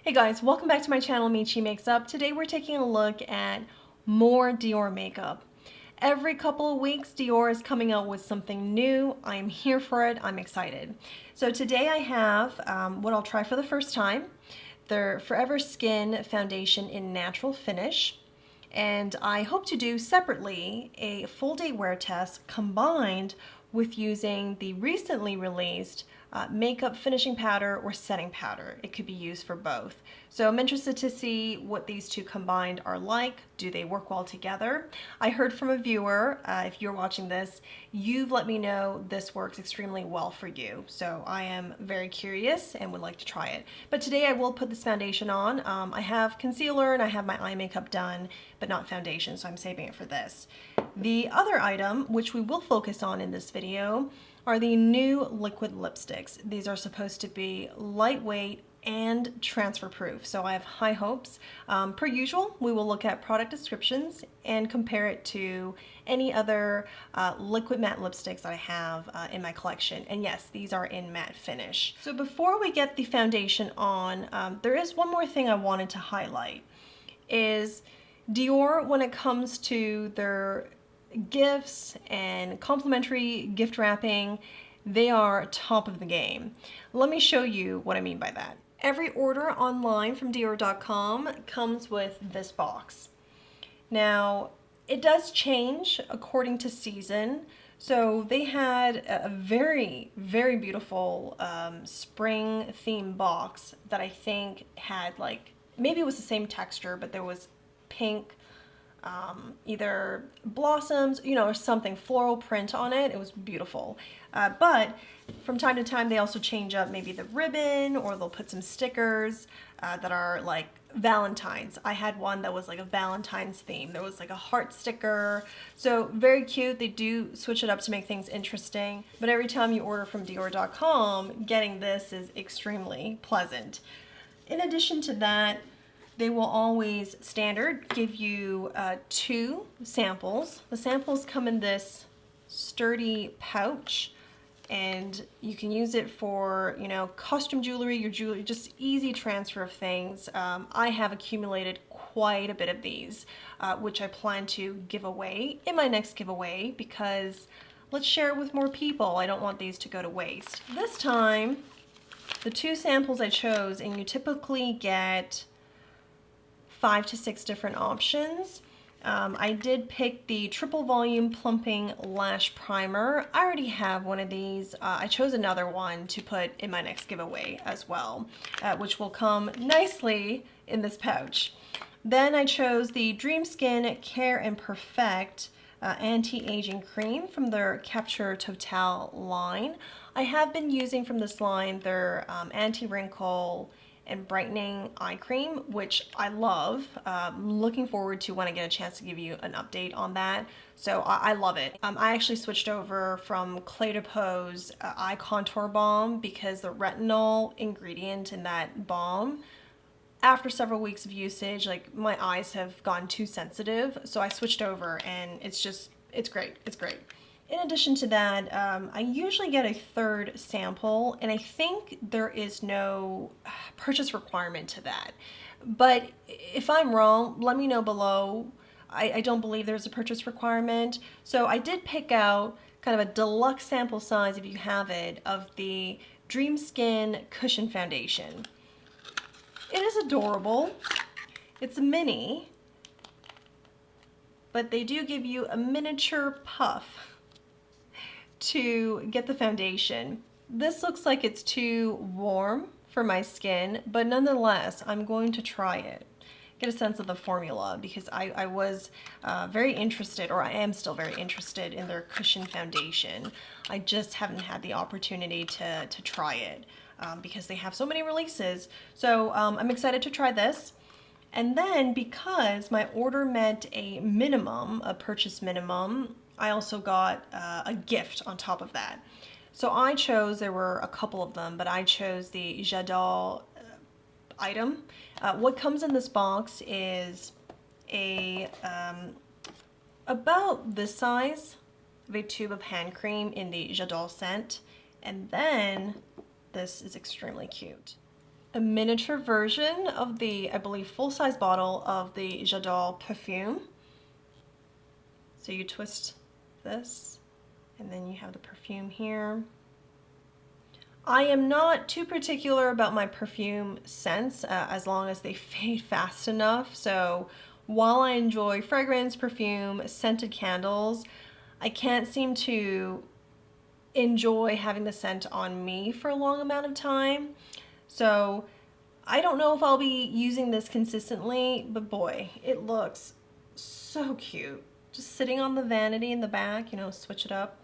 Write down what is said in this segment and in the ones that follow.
Hey guys, welcome back to my channel, Michi Makes Up. Today we're taking a look at more Dior makeup. Every couple of weeks, Dior is coming out with something new. I'm here for it. I'm excited. So today I have what I'll try for the first time, their Forever Skin Foundation in Natural Finish. And I hope to do separately a full day wear test combined with using the recently released makeup finishing powder or setting powder. It could be used for both. So I'm interested to see what these two combined are like. Do they work well together? I heard from a viewer, if you're watching this, you've let me know this works extremely well for you. So I am very curious and would like to try it. But today I will put this foundation on. I have concealer and I have my eye makeup done, but not foundation, so I'm saving it for this. The other item, which we will focus on in this video, are the new liquid lipsticks. These are supposed to be lightweight and transfer proof, so I have high hopes. Per usual, we will look at product descriptions and compare it to any other liquid matte lipsticks that I have in my collection. And yes, these are in matte finish. So before we get the foundation on, there is one more thing I wanted to highlight, is Dior, when it comes to their gifts and complimentary gift wrapping, they are top of the game. Let me show you what I mean by that. Every order online from Dior.com comes with this box. Now, it does change according to season. So they had a very, very beautiful spring theme box that I think had, like, maybe it was the same texture, but there was pink, either blossoms, or something, floral print on it. It was beautiful. But from time to time, they also change up maybe the ribbon, or they'll put some stickers that are like Valentine's. I had one that was like a Valentine's theme. There was like a heart sticker. So very cute. They do switch it up to make things interesting. But every time you order from Dior.com, getting this is extremely pleasant. In addition to that, they will always standard give you 2 samples. The samples come in this sturdy pouch, and you can use it for, custom jewelry, your jewelry, just easy transfer of things. I have accumulated quite a bit of these, which I plan to give away in my next giveaway, because let's share it with more people. I don't want these to go to waste. This time, the 2 samples I chose, and you typically get 5 to 6 different options. I did pick the triple volume plumping lash primer. I already have one of these. I chose another one to put in my next giveaway as well, which will come nicely in this pouch. Then I chose the Dream Skin Care and Perfect anti-aging cream from their Capture Total line. I have been using from this line their anti-wrinkle and brightening eye cream, which I love. Looking forward to when I get a chance to give you an update on that. So I love it. I actually switched over from Clé de Peau's eye contour balm, because the retinol ingredient in that balm, after several weeks of usage, like, my eyes have gone too sensitive. So I switched over, and it's great. It's great. In addition to that, I usually get a 3rd sample, and I think there is no purchase requirement to that. But if I'm wrong, let me know below. I don't believe there's a purchase requirement. So I did pick out kind of a deluxe sample size, if you have it, of the Dream Skin Cushion Foundation. It is adorable. It's a mini, but they do give you a miniature puff to get the foundation. This looks like it's too warm for my skin, but nonetheless, I'm going to try it. Get a sense of the formula, because I was very interested, or I am still very interested, in their cushion foundation. I just haven't had the opportunity to try it because they have so many releases. So I'm excited to try this. And then, because my order met a minimum, a purchase minimum, I also got a gift on top of that. So I chose, there were a couple of them, but I chose the J'adore item. What comes in this box is about this size of a tube of hand cream in the J'adore scent. And then this is extremely cute. a miniature version of the, I believe, full-size bottle of the J'adore perfume. So you twist this, and then you have the perfume here. I am not too particular about my perfume scents as long as they fade fast enough. So while I enjoy fragrance, perfume, scented candles, I can't seem to enjoy having the scent on me for a long amount of time. So I don't know if I'll be using this consistently, but boy, it looks so cute. Just sitting on the vanity in the back, you know, switch it up.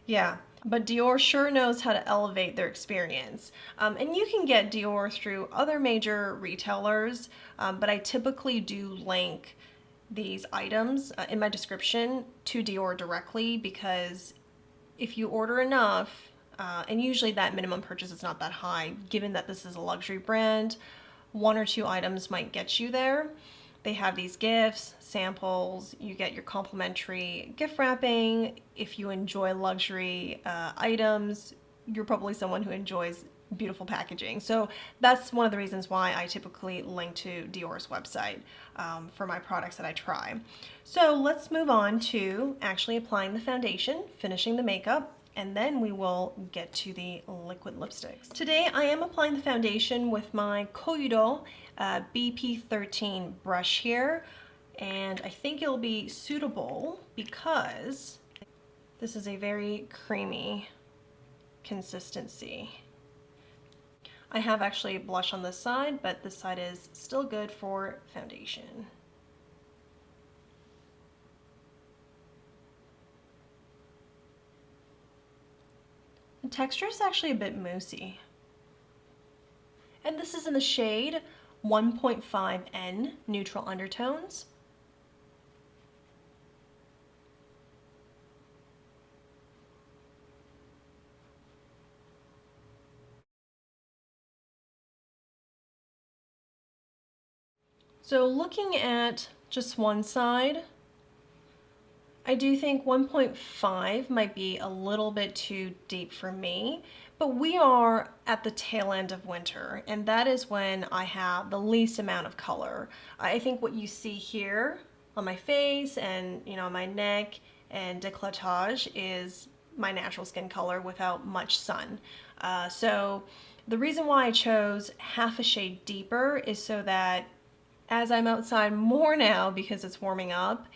Yeah, but Dior sure knows how to elevate their experience. And you can get Dior through other major retailers, but I typically do link these items in my description to Dior directly, because if you order enough, and usually that minimum purchase is not that high, given that this is a luxury brand, 1 or 2 items might get you there. They have these gifts, samples, you get your complimentary gift wrapping. If you enjoy luxury items, you're probably someone who enjoys beautiful packaging. So that's one of the reasons why I typically link to Dior's website for my products that I try. So let's move on to actually applying the foundation, finishing the makeup, and then we will get to the liquid lipsticks. Today I am applying the foundation with my Koyudo BP13 brush here, and I think it'll be suitable because this is a very creamy consistency. I have actually blush on this side, but this side is still good for foundation. The texture is actually a bit moussey. And this is in the shade 1.5N, Neutral Undertones. So looking at just one side, I do think 1.5 might be a little bit too deep for me, but we are at the tail end of winter, and that is when I have the least amount of color. I think what you see here on my face and, you know, my neck and décolletage is my natural skin color without much sun. So the reason why I chose half a shade deeper is so that as I'm outside more now because it's warming up,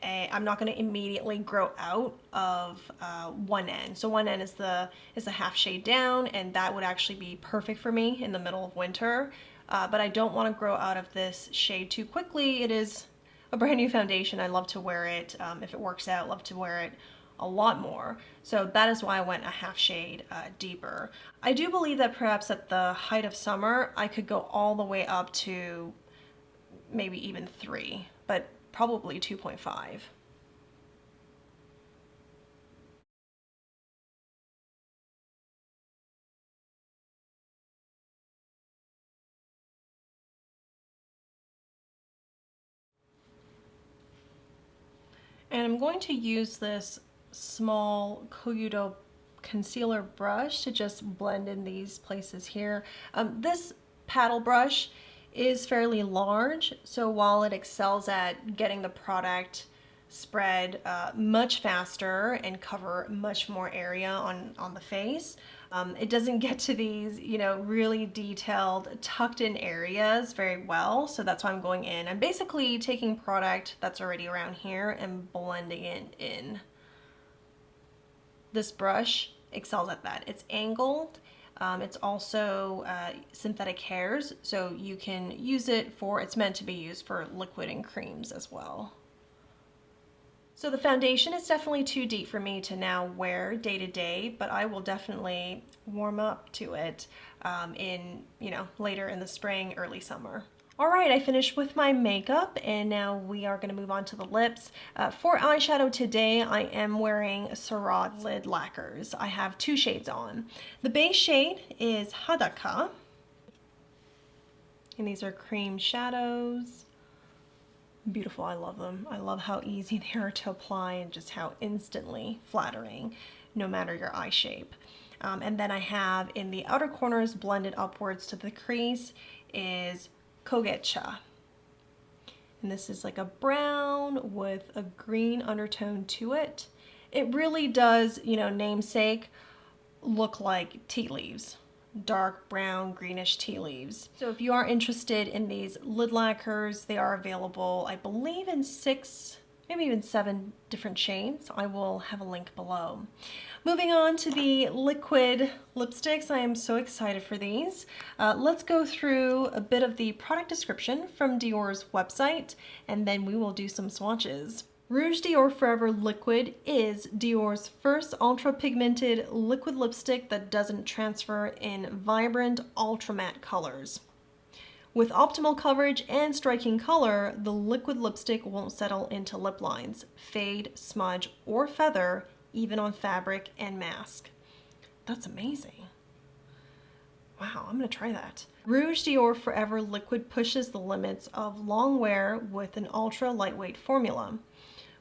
I'm not going to immediately grow out of 1N. So 1N is the half shade down, and that would actually be perfect for me in the middle of winter. But I don't want to grow out of this shade too quickly. It is a brand new foundation. I love to wear it. If it works out, love to wear it a lot more. So that is why I went a half shade deeper. I do believe that perhaps at the height of summer, I could go all the way up to maybe even 3, but probably 2.5. And I'm going to use this small Koyudo concealer brush to just blend in these places here. This paddle brush is fairly large, so while it excels at getting the product spread much faster and cover much more area on the face, it doesn't get to these, you know, really detailed tucked in areas very well. So that's why I'm going in. I'm basically taking product that's already around here and blending it in. This brush excels at that. It's angled. It's also synthetic hairs, so you can use it for, it's meant to be used for liquid and creams as well. So the foundation is definitely too deep for me to now wear day to day, but I will definitely warm up to it in, you know, later in the spring, early summer. All right, I finished with my makeup, and now we are going to move on to the lips. For eyeshadow today, I am wearing Surratt lid lacquers. I have 2 shades on. The base shade is Hadaka, and these are cream shadows. Beautiful, I love them. I love how easy they are to apply and just how instantly flattering, no matter your eye shape. And then I have in the outer corners blended upwards to the crease is Kogetcha. And this is like a brown with a green undertone to it. It really does, you know, namesake, look like tea leaves. Dark brown, greenish tea leaves. So if you are interested in these lid lacquers, they are available, I believe, in 6, maybe even 7 different shades. I will have a link below. Moving on to the liquid lipsticks, I am so excited for these. Let's go through a bit of the product description from Dior's website, and then we will do some swatches. Rouge Dior Forever Liquid is Dior's first ultra-pigmented liquid lipstick that doesn't transfer in vibrant ultra matte colors. With optimal coverage and striking color, the liquid lipstick won't settle into lip lines, fade, smudge, or feather, even on fabric and mask. That's amazing. Wow, I'm gonna try that. Rouge Dior Forever Liquid pushes the limits of long wear with an ultra lightweight formula.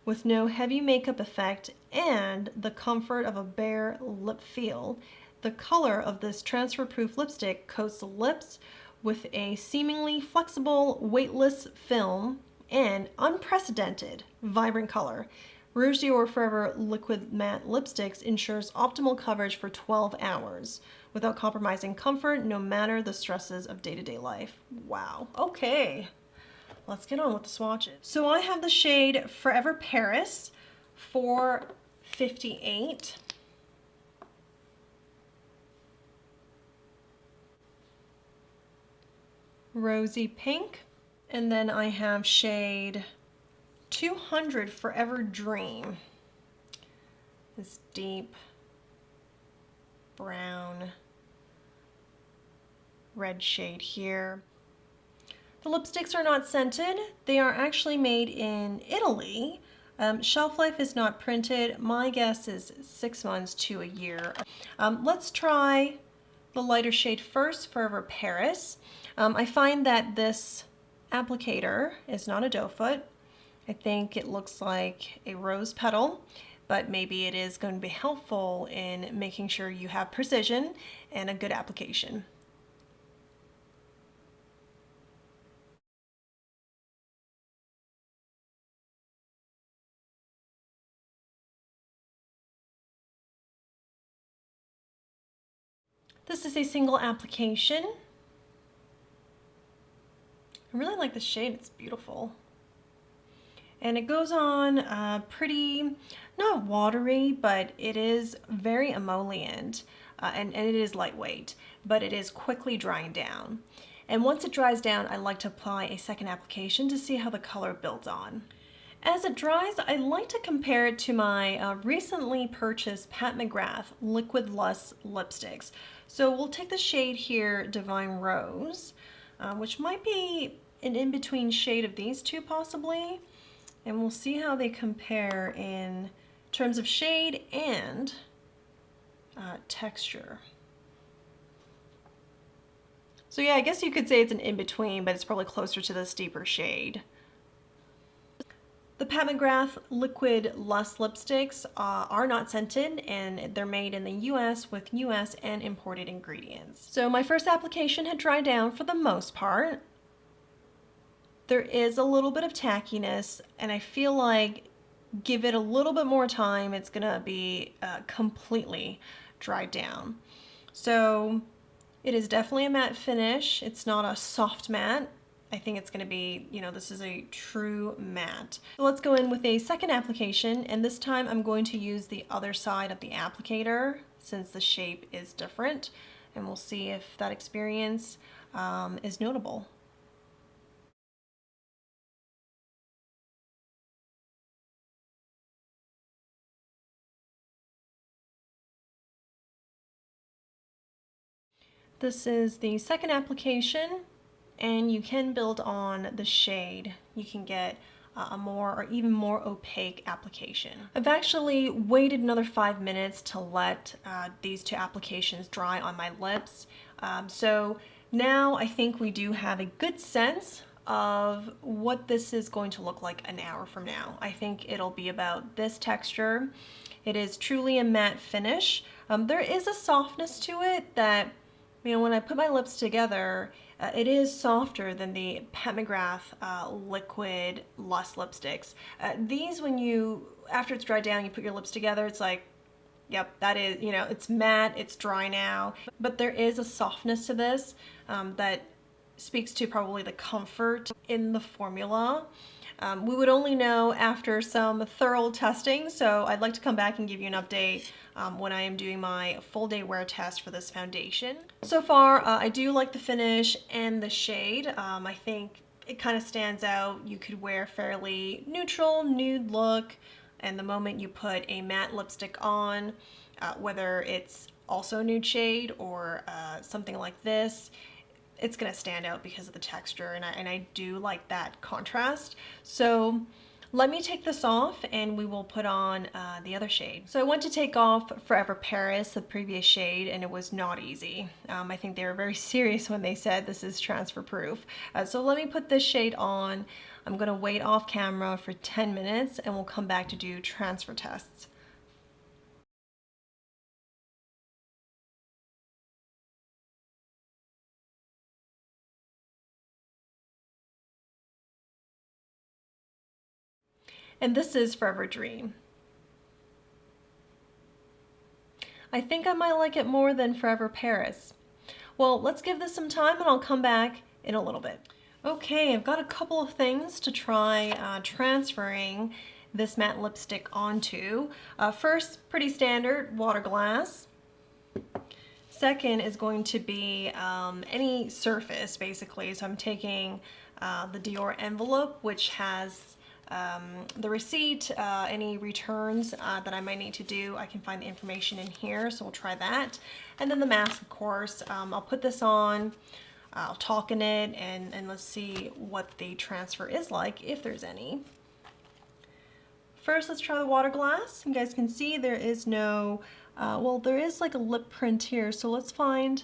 With no heavy makeup effect and the comfort of a bare lip feel, the color of this transfer-proof lipstick coats the lips with a seemingly flexible, weightless film and unprecedented, vibrant color. Rouge Dior Forever Liquid Matte Lipsticks ensures optimal coverage for 12 hours without compromising comfort, no matter the stresses of day-to-day life. Wow. Okay. Let's get on with the swatches. So I have the shade Forever Paris 458. Rosy Pink. And then I have shade 200 Forever Dream. This deep brown red shade here. The lipsticks are not scented. They are actually made in Italy. Shelf life is not printed. My guess is 6 months to a year. Let's try the lighter shade first, Forever Paris. I find that this applicator is not a doe foot. I think it looks like a rose petal, but maybe it is going to be helpful in making sure you have precision and a good application. This is a single application. I really like the shade, it's beautiful. And it goes on pretty, not watery, but it is very emollient and it is lightweight, but it is quickly drying down. And once it dries down, I like to apply a second application to see how the color builds on. As it dries, I like to compare it to my recently purchased Pat McGrath Liquid Lust lipsticks. So we'll take the shade here, Divine Rose, which might be an in-between shade of these two possibly, and we'll see how they compare in terms of shade and texture. So yeah, I guess you could say it's an in-between, but it's probably closer to this deeper shade. The Pat McGrath Liquid Lust lipsticks are not scented, and they're made in the US with US and imported ingredients. So my first application had dried down for the most part. There is a little bit of tackiness, and I feel like give it a little bit more time, it's gonna be completely dried down. So it is definitely a matte finish. It's not a soft matte. I think it's going to be, you know, this is a true matte. So let's go in with a second application, and this time I'm going to use the other side of the applicator since the shape is different, and we'll see if that experience is notable. This is the second application, and you can build on the shade. You can get a more or even more opaque application. I've actually waited another 5 minutes to let these two applications dry on my lips. So now I think we do have a good sense of what this is going to look like an hour from now. I think it'll be about this texture, It is truly a matte finish. There is a softness to it that, you know, when I put my lips together, it is softer than the Pat McGrath liquid Lush lipsticks. These, when you, after it's dried down, you put your lips together, it's like, yep, that is, you know, it's matte, it's dry now. But there is a softness to this that speaks to probably the comfort in the formula. We would only know after some thorough testing, so I'd like to come back and give you an update when I am doing my full day wear test for this foundation. So far, I do like the finish and the shade. I think it kind of stands out. You could wear fairly neutral, nude look, and the moment you put a matte lipstick on, whether it's also a nude shade or something like this, it's gonna stand out because of the texture, and I do like that contrast. So let me take this off and we will put on the other shade. So I went to take off Forever Paris, the previous shade, and it was not easy. I think they were very serious when they said this is transfer proof. So let me put this shade on. I'm gonna wait off camera for 10 minutes and we'll come back to do transfer tests. And this is Forever Dream. I think I might like it more than Forever Paris. Well, let's give this some time and I'll come back in a little bit. Okay, I've got a couple of things to try transferring this matte lipstick onto. First, pretty standard, water glass. Second is going to be any surface, basically. So I'm taking the Dior envelope, which has the receipt, any returns that I might need to do. I can find the information in here, so we'll try that. And then the mask, of course. I'll put this on, I'll talk in it, and let's see what the transfer is like, if there's any. First, let's try the water glass. You guys can see there is no, well, there is like a lip print here, so let's find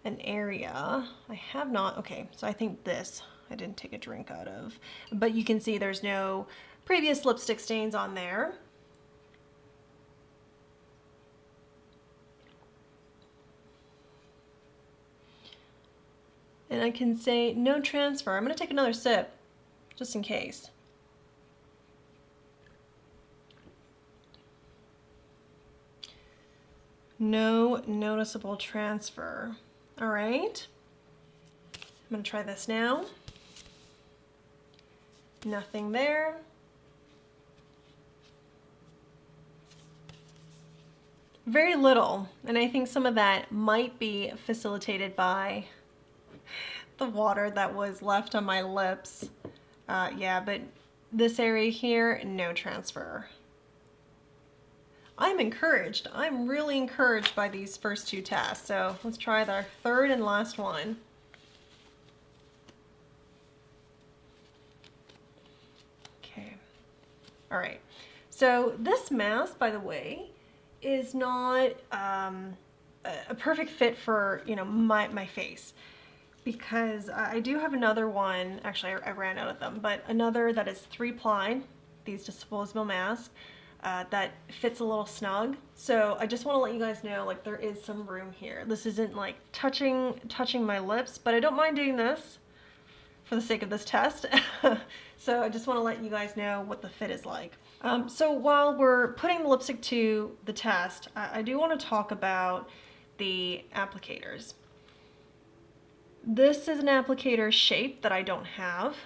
an area. I have not, okay, so I think this, I didn't take a drink out of, but you can see there's no previous lipstick stains on there. And I can say no transfer. I'm gonna take another sip, just in case. No noticeable transfer. All right, I'm gonna try this now. Nothing there. Very little, and I think some of that might be facilitated by the water that was left on my lips. Yeah, but this area here, no transfer. I'm encouraged. I'm really encouraged by these first two tests. So let's try our third and last one. Okay. All right. So this mask, by the way, is not a perfect fit for, you know, my face, because I do have another one. Actually, I ran out of them, but another that is 3-ply, these disposable masks. That fits a little snug. So I just want to let you guys know, like, there is some room here. This isn't like touching my lips, but I don't mind doing this for the sake of this test. So I just want to let you guys know what the fit is like. So while we're putting the lipstick to the test, I do want to talk about the applicators. This is an applicator shape that I don't have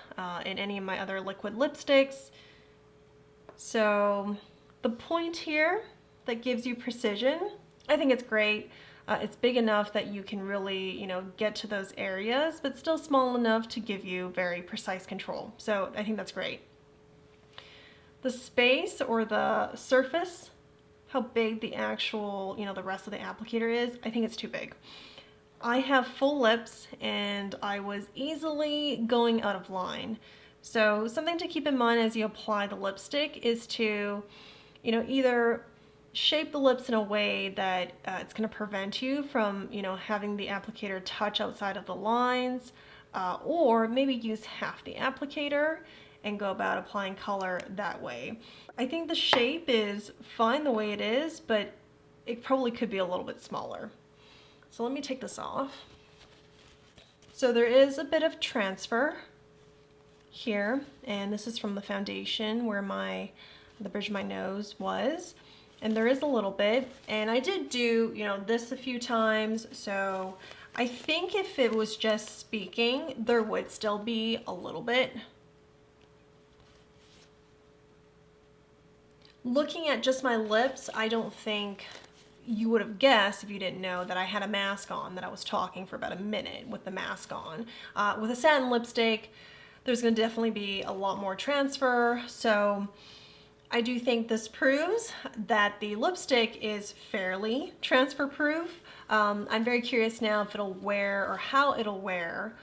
in any of my other liquid lipsticks. So the point here that gives you precision, I think it's great. It's big enough that you can really, you know, get to those areas, but still small enough to give you very precise control. So I think that's great. The space or the surface, how big the actual, you know, the rest of the applicator is, I think it's too big. I have full lips and I was easily going out of line. So something to keep in mind as you apply the lipstick is to, you know, either shape the lips in a way that it's going to prevent you from, you know, having the applicator touch outside of the lines, or maybe use half the applicator and go about applying color that way. I think the shape is fine the way it is, but it probably could be a little bit smaller. So let me take this off. So there is a bit of transfer here, and this is from the foundation where the bridge of my nose was, and there is a little bit, and I did do, you know, this a few times, so I think if it was just speaking, there would still be a little bit. Looking at just my lips, I don't think you would have guessed, if you didn't know, that I had a mask on, that I was talking for about a minute with the mask on. With a satin lipstick, there's going to definitely be a lot more transfer, so I do think this proves that the lipstick is fairly transfer proof. I'm very curious now if it'll wear, or how it'll wear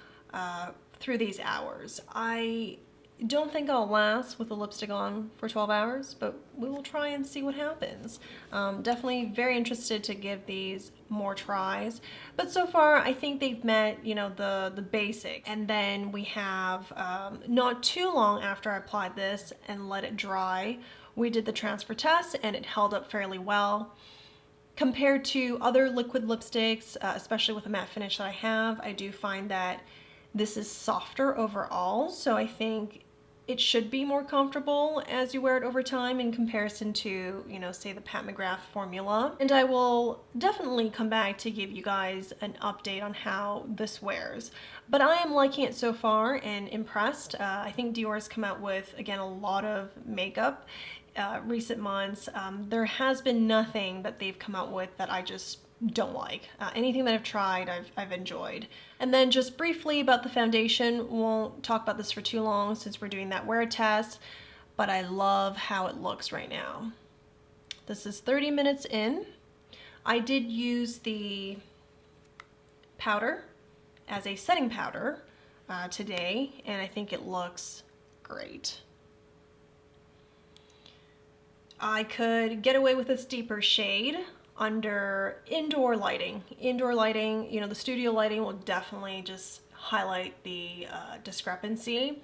through these hours. I don't think I'll last with the lipstick on for 12 hours, but we will try and see what happens. Definitely very interested to give these more tries, but so far I think they've met, you know, the basic. And then we have not too long after I applied this and let it dry, we did the transfer test and it held up fairly well. Compared to other liquid lipsticks, especially with the matte finish that I have, I do find that this is softer overall, so I think it should be more comfortable as you wear it over time in comparison to, you know, say the Pat McGrath formula. And I will definitely come back to give you guys an update on how this wears. But I am liking it so far and impressed. I think Dior's come out with, again, a lot of makeup recent months. There has been nothing that they've come out with that I just don't like. Anything that I've tried, I've enjoyed. And then just briefly about the foundation, won't talk about this for too long since we're doing that wear test, but I love how it looks right now. This is 30 minutes in. I did use the powder as a setting powder today, and I think it looks great. I could get away with this deeper shade under indoor lighting. Indoor lighting, you know, the studio lighting will definitely just highlight the discrepancy,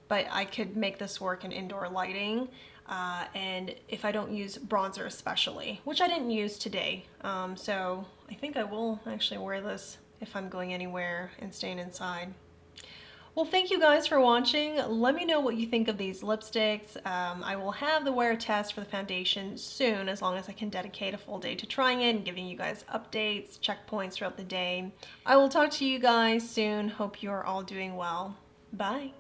but I could make this work in indoor lighting, and if I don't use bronzer especially, which I didn't use today. So I think I will actually wear this if I'm going anywhere and staying inside. Well, thank you guys for watching. Let me know what you think of these lipsticks. I will have the wear test for the foundation soon, as long as I can dedicate a full day to trying it and giving you guys updates, checkpoints throughout the day. I will talk to you guys soon. Hope you're all doing well. Bye.